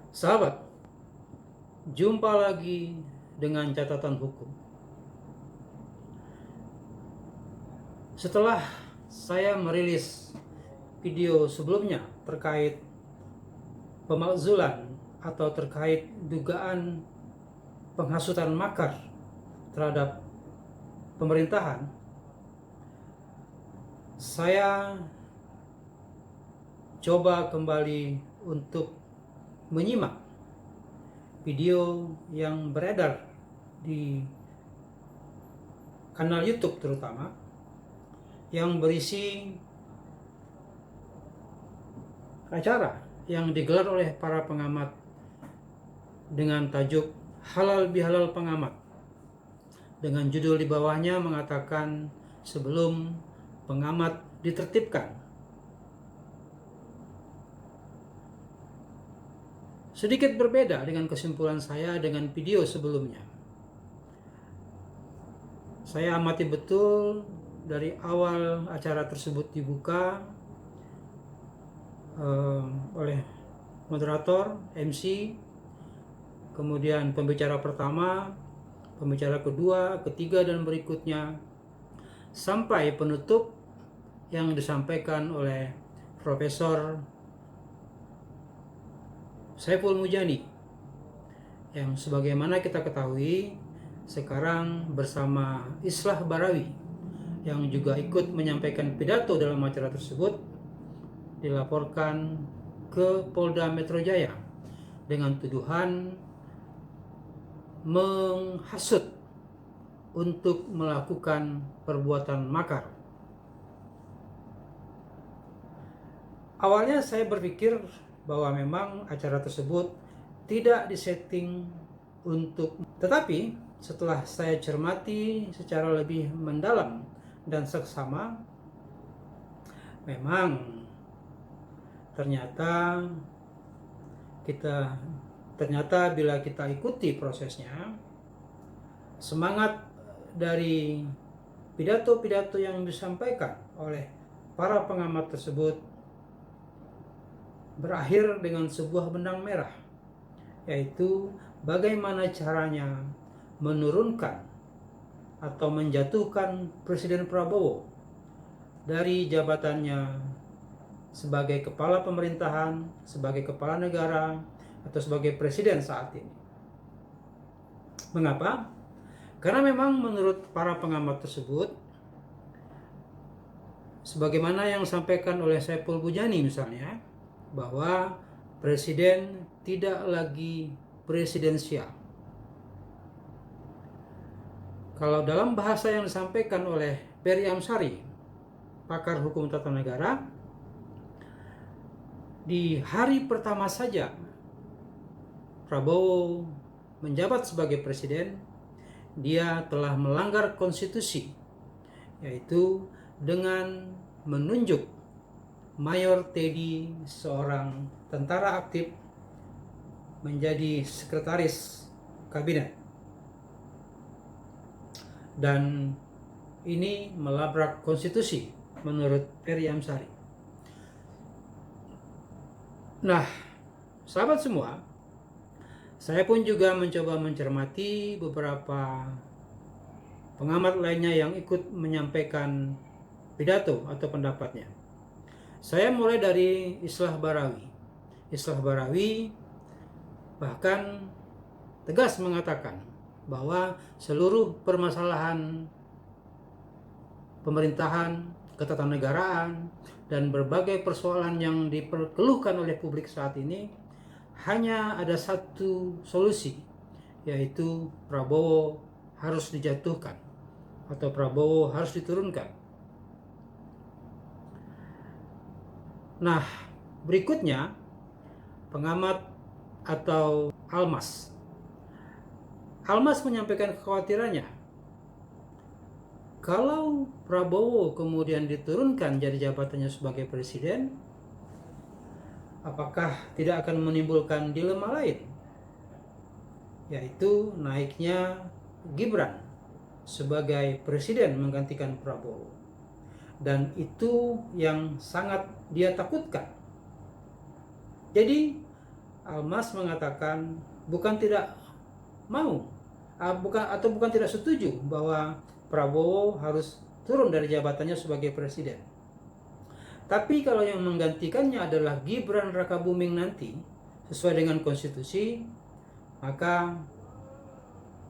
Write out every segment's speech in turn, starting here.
Sahabat, jumpa lagi dengan catatan hukum. Setelah saya merilis video sebelumnya terkait pemakzulan atau terkait dugaan penghasutan makar terhadap pemerintahan, saya coba kembali untuk menyimak video yang beredar di kanal YouTube terutama, yang berisi acara yang digelar oleh para pengamat dengan tajuk Halal Bihalal Pengamat, dengan judul di bawahnya mengatakan sebelum pengamat ditertibkan. Sedikit berbeda dengan kesimpulan saya dengan video sebelumnya. Saya amati betul dari awal acara tersebut dibuka oleh moderator, MC, kemudian pembicara pertama, pembicara kedua, ketiga, dan berikutnya, sampai penutup yang disampaikan oleh Profesor Saiful Mujani, yang sebagaimana kita ketahui sekarang bersama Islah Barawi, yang juga ikut menyampaikan pidato dalam acara tersebut, dilaporkan ke Polda Metro Jaya dengan tuduhan menghasut untuk melakukan perbuatan makar. Awalnya saya berpikir bahwa memang acara tersebut tidak disetting untuk, tetapi setelah saya cermati secara lebih mendalam dan seksama, memang ternyata bila kita ikuti prosesnya, semangat dari pidato-pidato yang disampaikan oleh para pengamat tersebut berakhir dengan sebuah benang merah, yaitu bagaimana caranya menurunkan atau menjatuhkan Presiden Prabowo dari jabatannya sebagai kepala pemerintahan, sebagai kepala negara, atau sebagai presiden saat ini. Mengapa? Karena memang menurut para pengamat tersebut, sebagaimana yang disampaikan oleh Saiful Mujani misalnya, bahwa presiden tidak lagi presidensial. Kalau dalam bahasa yang disampaikan oleh Ferry Amsari, pakar hukum tata negara, di hari pertama saja Prabowo menjabat sebagai presiden, dia telah melanggar konstitusi, yaitu dengan menunjuk Mayor Teddy, seorang tentara aktif, menjadi sekretaris kabinet. Dan ini melabrak konstitusi menurut Ferry Amsari. Nah, sahabat semua, saya pun juga mencoba mencermati beberapa pengamat lainnya yang ikut menyampaikan pidato atau pendapatnya. Saya mulai dari Islah Barawi. Islah Barawi bahkan tegas mengatakan bahwa seluruh permasalahan pemerintahan, ketatanegaraan, dan berbagai persoalan yang diperkeluhkan oleh publik saat ini hanya ada satu solusi, yaitu Prabowo harus dijatuhkan atau Prabowo harus diturunkan. Nah, berikutnya pengamat atau Almas menyampaikan kekhawatirannya, kalau Prabowo kemudian diturunkan dari jabatannya sebagai presiden, apakah tidak akan menimbulkan dilema lain, yaitu naiknya Gibran sebagai presiden menggantikan Prabowo. Dan itu yang sangat dia takutkan. Jadi Almas mengatakan bukan tidak mau bukan tidak setuju bahwa Prabowo harus turun dari jabatannya sebagai presiden. Tapi kalau yang menggantikannya adalah Gibran Rakabuming nanti sesuai dengan konstitusi, maka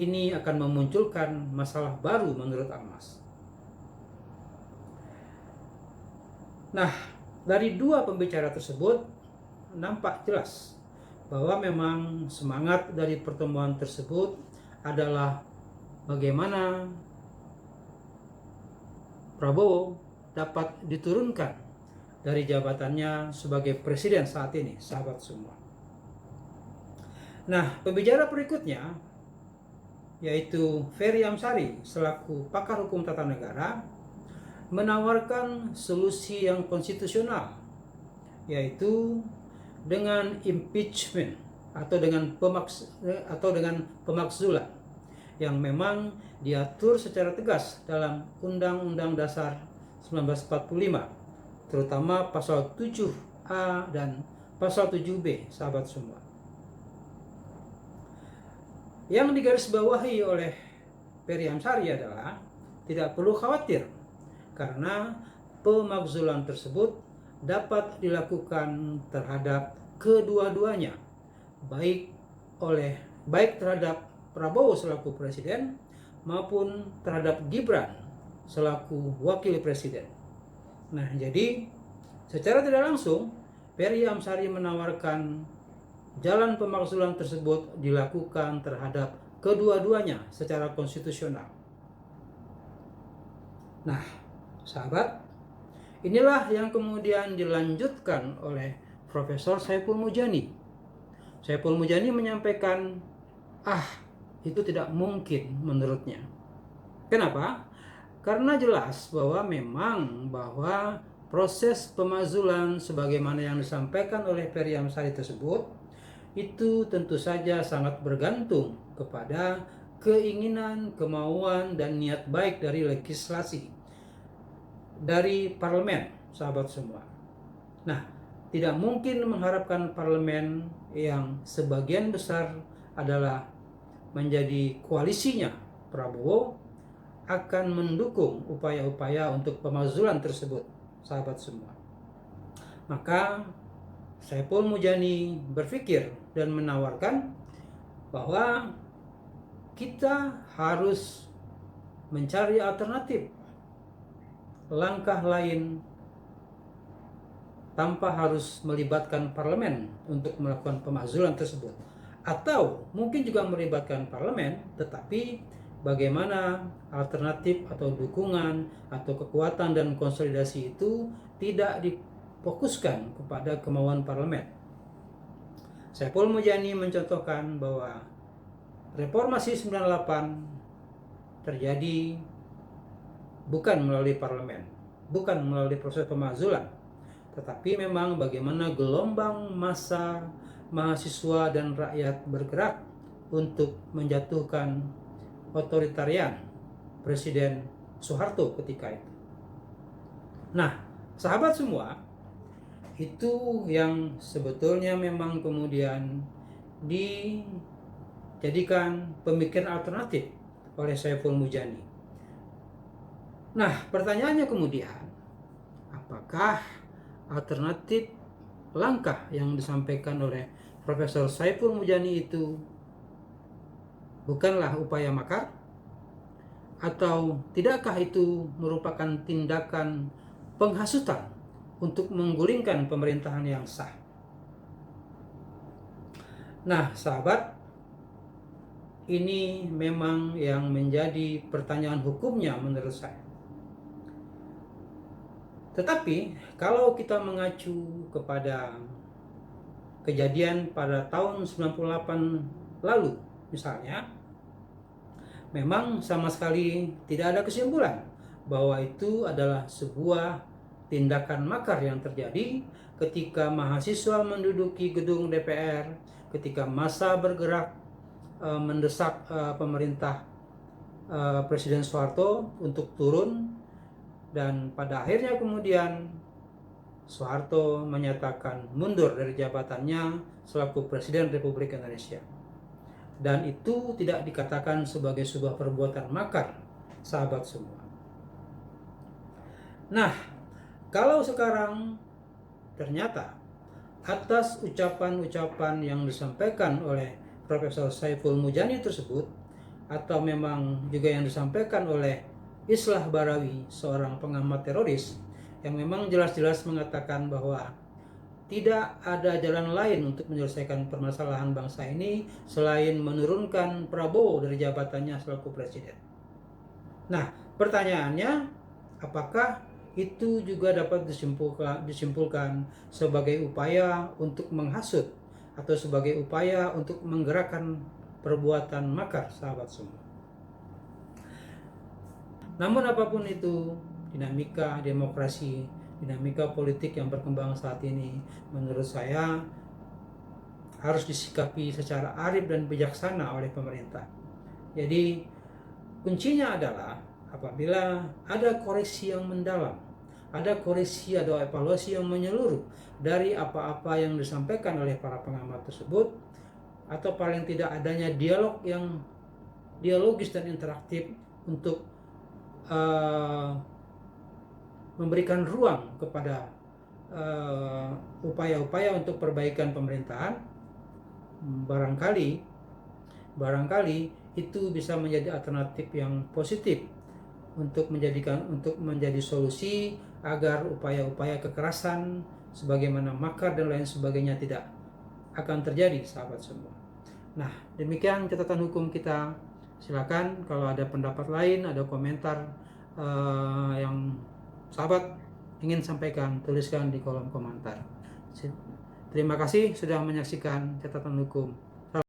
ini akan memunculkan masalah baru menurut Almas. Nah, dari dua pembicara tersebut nampak jelas bahwa memang semangat dari pertemuan tersebut adalah bagaimana Prabowo dapat diturunkan dari jabatannya sebagai presiden saat ini, sahabat semua. Nah, pembicara berikutnya yaitu Ferry Amsari selaku pakar hukum tata negara menawarkan solusi yang konstitusional, yaitu dengan impeachment atau dengan pemakzulan yang memang diatur secara tegas dalam Undang-Undang Dasar 1945, terutama pasal 7A dan pasal 7B, sahabat semua. Yang digarisbawahi oleh Ferry Amsari adalah tidak perlu khawatir karena pemakzulan tersebut dapat dilakukan terhadap kedua-duanya, baik terhadap Prabowo selaku presiden maupun terhadap Gibran selaku wakil presiden. Nah, jadi secara tidak langsung Ferry Amsari menawarkan jalan pemakzulan tersebut dilakukan terhadap kedua-duanya secara konstitusional. Nah, sahabat, inilah yang kemudian dilanjutkan oleh Profesor Saiful Mujani. Saiful Mujani menyampaikan, itu tidak mungkin menurutnya. Kenapa? Karena jelas bahwa proses pemakzulan sebagaimana yang disampaikan oleh Ferry Amsari tersebut itu tentu saja sangat bergantung kepada keinginan, kemauan, dan niat baik dari legislasi, dari parlemen, sahabat semua. Nah, tidak mungkin mengharapkan parlemen yang sebagian besar adalah menjadi koalisinya Prabowo akan mendukung upaya-upaya untuk pemakzulan tersebut, sahabat semua. Maka Saiful Mujani berpikir dan menawarkan bahwa kita harus mencari alternatif, langkah lain tanpa harus melibatkan parlemen untuk melakukan pemakzulan tersebut, atau mungkin juga melibatkan parlemen, tetapi bagaimana alternatif atau dukungan atau kekuatan dan konsolidasi itu tidak difokuskan kepada kemauan parlemen. Saiful Mujani mencontohkan bahwa reformasi 98 terjadi bukan melalui parlemen, bukan melalui proses pemakzulan, tetapi memang bagaimana gelombang massa, mahasiswa dan rakyat bergerak untuk menjatuhkan otoritarian Presiden Soeharto ketika itu. Nah, sahabat semua, itu yang sebetulnya memang kemudian dijadikan pemikiran alternatif oleh Saiful Mujani. Nah, pertanyaannya kemudian, apakah alternatif langkah yang disampaikan oleh Profesor Saiful Mujani itu bukanlah upaya makar? Atau tidakkah itu merupakan tindakan penghasutan untuk menggulingkan pemerintahan yang sah? Nah, sahabat, ini memang yang menjadi pertanyaan hukumnya menurut saya. Tetapi kalau kita mengacu kepada kejadian pada tahun 98 lalu misalnya, memang sama sekali tidak ada kesimpulan bahwa itu adalah sebuah tindakan makar yang terjadi ketika mahasiswa menduduki gedung DPR, ketika massa bergerak mendesak pemerintah Presiden Soeharto untuk turun, dan pada akhirnya kemudian Soeharto menyatakan mundur dari jabatannya selaku Presiden Republik Indonesia. Dan itu tidak dikatakan sebagai sebuah perbuatan makar, sahabat semua. Nah, kalau sekarang ternyata atas ucapan-ucapan yang disampaikan oleh Profesor Saiful Mujani tersebut, atau memang juga yang disampaikan oleh Islah Barawi, seorang pengamat teroris, yang memang jelas-jelas mengatakan bahwa tidak ada jalan lain untuk menyelesaikan permasalahan bangsa ini selain menurunkan Prabowo dari jabatannya selaku presiden. Nah, pertanyaannya, apakah itu juga dapat disimpulkan sebagai upaya untuk menghasut atau sebagai upaya untuk menggerakkan perbuatan makar, sahabat semua? Namun apapun itu, dinamika demokrasi, dinamika politik yang berkembang saat ini, menurut saya harus disikapi secara arif dan bijaksana oleh pemerintah. Jadi kuncinya adalah apabila ada koreksi yang mendalam, ada koreksi atau evaluasi yang menyeluruh dari apa-apa yang disampaikan oleh para pengamat tersebut, atau paling tidak adanya dialog yang dialogis dan interaktif untuk memberikan ruang kepada upaya-upaya untuk perbaikan pemerintahan, barangkali itu bisa menjadi alternatif yang positif untuk menjadi solusi agar upaya-upaya kekerasan sebagaimana makar dan lain sebagainya tidak akan terjadi, sahabat semua. Nah, demikian catatan hukum kita. Silakan kalau ada pendapat lain, ada komentar yang sahabat ingin sampaikan, tuliskan di kolom komentar. Terima kasih sudah menyaksikan catatan hukum.